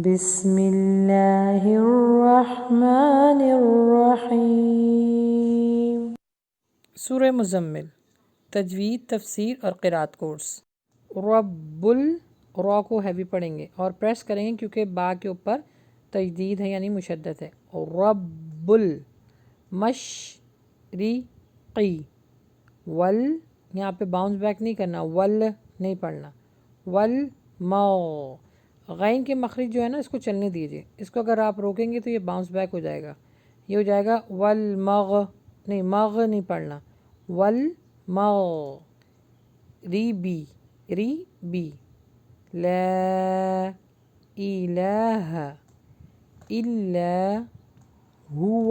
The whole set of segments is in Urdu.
بسم اللہ الرحمن الرحیم۔ سورہ مزمل، تجوید، تفسیر اور قرات کورس۔ رب را کو ہیوی پڑھیں گے اور پریس کریں گے کیونکہ با کے اوپر تجدید ہے یعنی مشدد ہے۔ رب المشرقی ول، یہاں پہ باؤنس بیک نہیں کرنا، ول نہیں پڑھنا۔ غین کے مخرج جو ہے نا اس کو چلنے دیجئے، اس کو اگر آپ روکیں گے تو یہ باؤنس بیک ہو جائے گا، یہ ہو جائے گا والمغ، نہیں مغ نہیں پڑھنا، ری بی لا الہ الا هو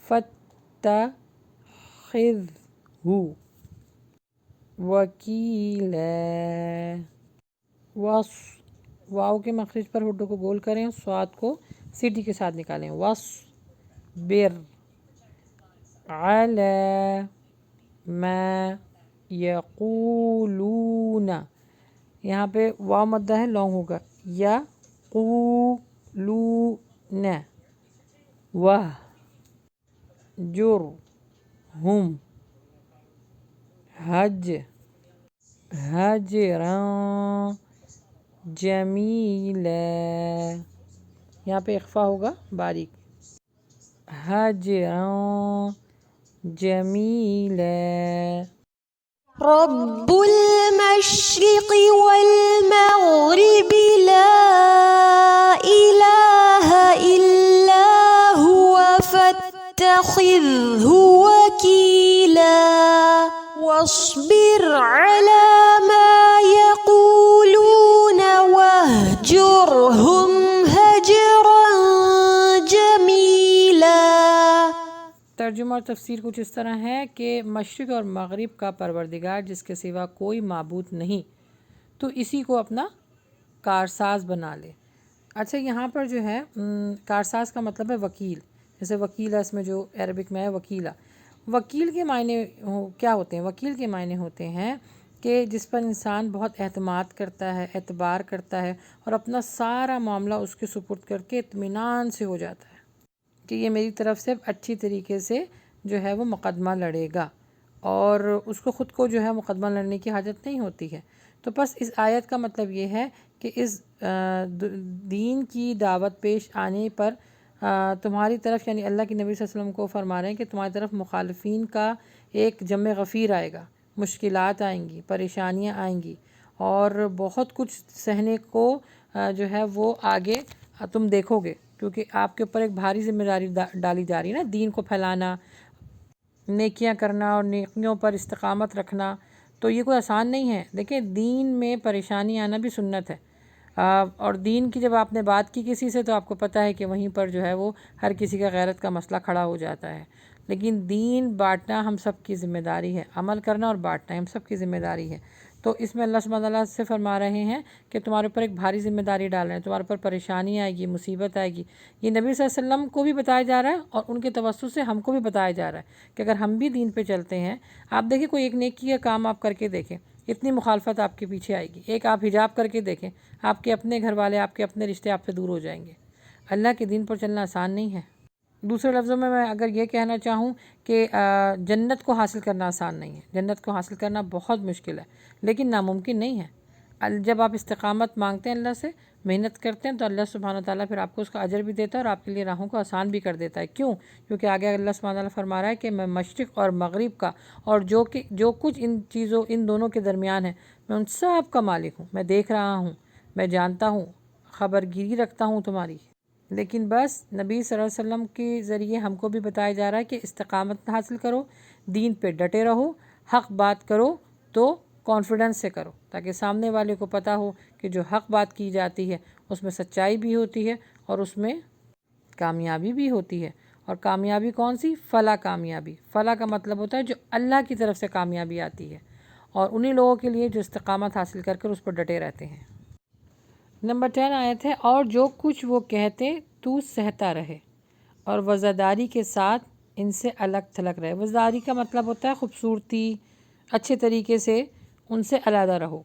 فاتخذہ وکیلا۔ واو کے مخرج پر ہڈو کو گول کریں، صاد کو سیٹی کے ساتھ نکالیں۔ واصبر علی ما یقولون، یہاں پہ واو مدہ ہے، لانگ ہوگا، یقولون، وہجرہم ہجرا جمیلا، یہاں پہ اخفا ہوگا باریک، ہجرا جمیلا۔ رب المشرق والمغرب لا إله إلا هو فاتخذه وكيلا واصبر على ما يقولون واهجرهم هجرا جميلا۔ ترجمہ اور تفسیر کچھ اس طرح ہے کہ مشرق اور مغرب کا پروردگار جس کے سوا کوئی معبود نہیں، تو اسی کو اپنا کارساز بنا لے۔ اچھا، یہاں پر جو ہے کارساز کا مطلب ہے وکیل، جیسے وکیلہ اس میں جو عربک میں ہے وکیلہ۔ وکیل کے معنی کیا ہوتے ہیں؟ وکیل کے معنی ہوتے ہیں کہ جس پر انسان بہت اعتماد کرتا ہے، اعتبار کرتا ہے اور اپنا سارا معاملہ اس کے سپرد کر کے اطمینان سے ہو جاتا ہے کہ یہ میری طرف سے اچھی طریقے سے جو ہے وہ مقدمہ لڑے گا، اور اس کو خود کو جو ہے مقدمہ لڑنے کی حاجت نہیں ہوتی ہے۔ تو بس اس آیت کا مطلب یہ ہے کہ اس دین کی دعوت پیش آنے پر تمہاری طرف، یعنی اللہ کے نبی صلی اللہ علیہ وسلم کو فرما رہے ہیں کہ تمہاری طرف مخالفین کا ایک جمع غفیر آئے گا، مشکلات آئیں گی، پریشانیاں آئیں گی، اور بہت کچھ سہنے کو جو ہے وہ آگے تم دیکھو گے، کیونکہ آپ کے اوپر ایک بھاری ذمہ داری ڈالی جا رہی ہے نا، دین کو پھیلانا، نیکیاں کرنا اور نیکیوں پر استقامت رکھنا، تو یہ کوئی آسان نہیں ہے۔ دیکھیں، دین میں پریشانی آنا بھی سنت ہے، اور دین کی جب آپ نے بات کی کسی سے تو آپ کو پتہ ہے کہ وہیں پر جو ہے وہ ہر کسی کا غیرت کا مسئلہ کھڑا ہو جاتا ہے۔ لیکن دین بانٹنا ہم سب کی ذمہ داری ہے، عمل کرنا اور بانٹنا ہم سب کی ذمہ داری ہے۔ تو اس میں اللہ سبحانہ وتعالیٰ سے فرما رہے ہیں کہ تمہارے اوپر ایک بھاری ذمہ داری ڈال رہے ہیں، تمہارے اوپر پریشانی آئے گی، مصیبت آئے گی۔ یہ نبی صلی اللہ علیہ وسلم کو بھی بتایا جا رہا ہے اور ان کے توسط سے ہم کو بھی بتایا جا رہا ہے کہ اگر ہم بھی دین پہ چلتے ہیں، آپ دیکھیں کوئی ایک نیکی کا کام آپ کر کے دیکھیں، اتنی مخالفت آپ کے پیچھے آئے گی۔ ایک آپ حجاب کر کے دیکھیں، آپ کے اپنے گھر والے، آپ کے اپنے رشتے آپ سے دور ہو جائیں گے۔ اللہ کے دین پر چلنا آسان نہیں ہے۔ دوسرے لفظوں میں اگر یہ کہنا چاہوں کہ جنت کو حاصل کرنا آسان نہیں ہے، جنت کو حاصل کرنا بہت مشکل ہے، لیکن ناممکن نہیں ہے۔ جب آپ استقامت مانگتے ہیں اللہ سے، محنت کرتے ہیں، تو اللہ سبحانہ وتعالیٰ پھر آپ کو اس کا اجر بھی دیتا ہے اور آپ کے لیے راہوں کو آسان بھی کر دیتا ہے۔ کیوں؟ کیونکہ آگے اللہ سبحانہ وتعالیٰ فرما رہا ہے کہ میں مشرق اور مغرب کا اور جو کچھ ان دونوں کے درمیان ہے، میں ان سب کا مالک ہوں، میں دیکھ رہا ہوں، میں جانتا ہوں، خبرگیری رکھتا ہوں تمہاری۔ لیکن بس نبی صلی اللہ علیہ وسلم کے ذریعے ہم کو بھی بتایا جا رہا ہے کہ استقامت حاصل کرو، دین پہ ڈٹے رہو، حق بات کرو تو کانفیڈنس سے کرو، تاکہ سامنے والے کو پتہ ہو کہ جو حق بات کی جاتی ہے اس میں سچائی بھی ہوتی ہے اور اس میں کامیابی بھی ہوتی ہے۔ اور کامیابی کون سی؟ فلاح کامیابی۔ فلاح کا مطلب ہوتا ہے جو اللہ کی طرف سے کامیابی آتی ہے، اور انہی لوگوں کے لیے جو استقامت حاصل کر کر اس پر ڈٹے رہتے ہیں۔ نمبر 10 آیت ہے، اور جو کچھ وہ کہتے تو سہتا رہے اور وزاداری کے ساتھ ان سے الگ تھلگ رہے۔ وزاداری کا مطلب ہوتا ہے خوبصورتی، اچھے طریقے سے ان سے علیحدہ رہو۔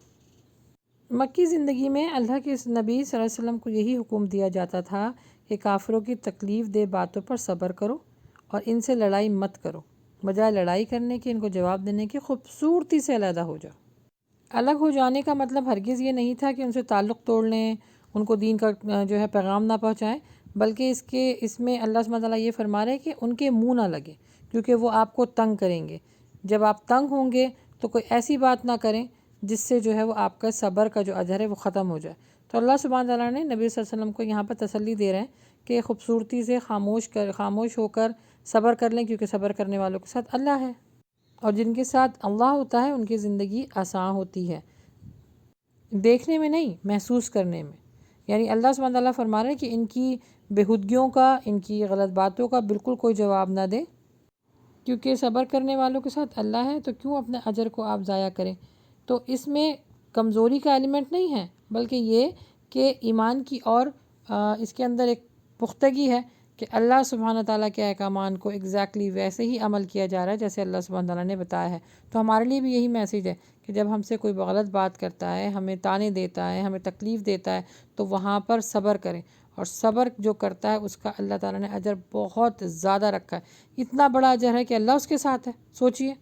مکی زندگی میں اللہ کے نبی صلی اللہ علیہ وسلم کو یہی حکم دیا جاتا تھا کہ کافروں کی تکلیف دہ باتوں پر صبر کرو اور ان سے لڑائی مت کرو، بجائے لڑائی کرنے کے ان کو جواب دینے کی خوبصورتی سے علیحدہ ہو جاؤ۔ الگ ہو جانے کا مطلب ہرگز یہ نہیں تھا کہ ان سے تعلق توڑ لیں، ان کو دین کا جو ہے پیغام نہ پہنچائیں، بلکہ اس میں اللہ سبحانہ تعالیٰ یہ فرما رہے ہیں کہ ان کے منہ نہ لگے، کیونکہ وہ آپ کو تنگ کریں گے۔ جب آپ تنگ ہوں گے تو کوئی ایسی بات نہ کریں جس سے جو ہے وہ آپ کا صبر کا جو اجر ہے وہ ختم ہو جائے۔ تو اللہ سبحانہ تعالیٰ نے نبی صلی اللہ علیہ وسلم کو یہاں پر تسلی دے رہے ہیں کہ خوبصورتی سے خاموش ہو کر صبر کر لیں، کیونکہ صبر کرنے والوں کے ساتھ اللہ ہے، اور جن کے ساتھ اللہ ہوتا ہے ان کی زندگی آسان ہوتی ہے، دیکھنے میں نہیں محسوس کرنے میں۔ یعنی اللہ سبحانہ تعالیٰ فرما رہے ہیں کہ ان کی بےہودگیوں کا، ان کی غلط باتوں کا بالکل کوئی جواب نہ دے، کیونکہ صبر کرنے والوں کے ساتھ اللہ ہے، تو کیوں اپنے اجر کو آپ ضائع کریں۔ تو اس میں کمزوری کا ایلیمنٹ نہیں ہے، بلکہ یہ کہ ایمان کی اور اس کے اندر ایک پختگی ہے کہ اللہ سبحانہ تعالیٰ کے احکامات کو ایگزیکٹلی ویسے ہی عمل کیا جا رہا ہے جیسے اللہ سبحانہ تعالیٰ نے بتایا ہے۔ تو ہمارے لیے بھی یہی میسیج ہے کہ جب ہم سے کوئی غلط بات کرتا ہے، ہمیں طعنے دیتا ہے، ہمیں تکلیف دیتا ہے، تو وہاں پر صبر کریں، اور صبر جو کرتا ہے اس کا اللہ تعالیٰ نے اجر بہت زیادہ رکھا ہے۔ اتنا بڑا اجر ہے کہ اللہ اس کے ساتھ ہے۔ سوچئے،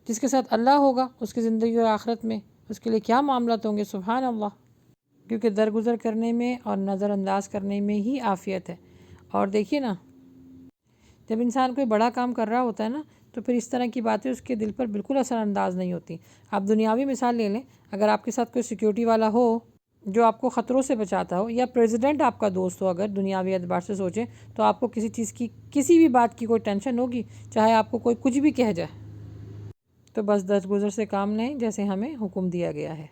جس کے ساتھ اللہ ہوگا اس کی زندگی اور آخرت میں اس کے لیے کیا معاملات ہوں گے، سبحان اللہ۔ کیونکہ درگزر کرنے میں اور نظر انداز کرنے میں ہی عافیت ہے۔ اور دیکھیے نا، جب انسان کوئی بڑا کام کر رہا ہوتا ہے نا، تو پھر اس طرح کی باتیں اس کے دل پر بالکل اثر انداز نہیں ہوتی۔ آپ دنیاوی مثال لے لیں، اگر آپ کے ساتھ کوئی سیکیورٹی والا ہو جو آپ کو خطروں سے بچاتا ہو، یا پریزیڈنٹ آپ کا دوست ہو، اگر دنیاوی اعتبار سے سوچیں، تو آپ کو کسی چیز کی، کسی بھی بات کی کوئی ٹینشن ہوگی، چاہے آپ کو کوئی کچھ بھی کہہ جائے۔ تو بس درگزر سے کام لیں جیسے ہمیں حکم دیا گیا ہے۔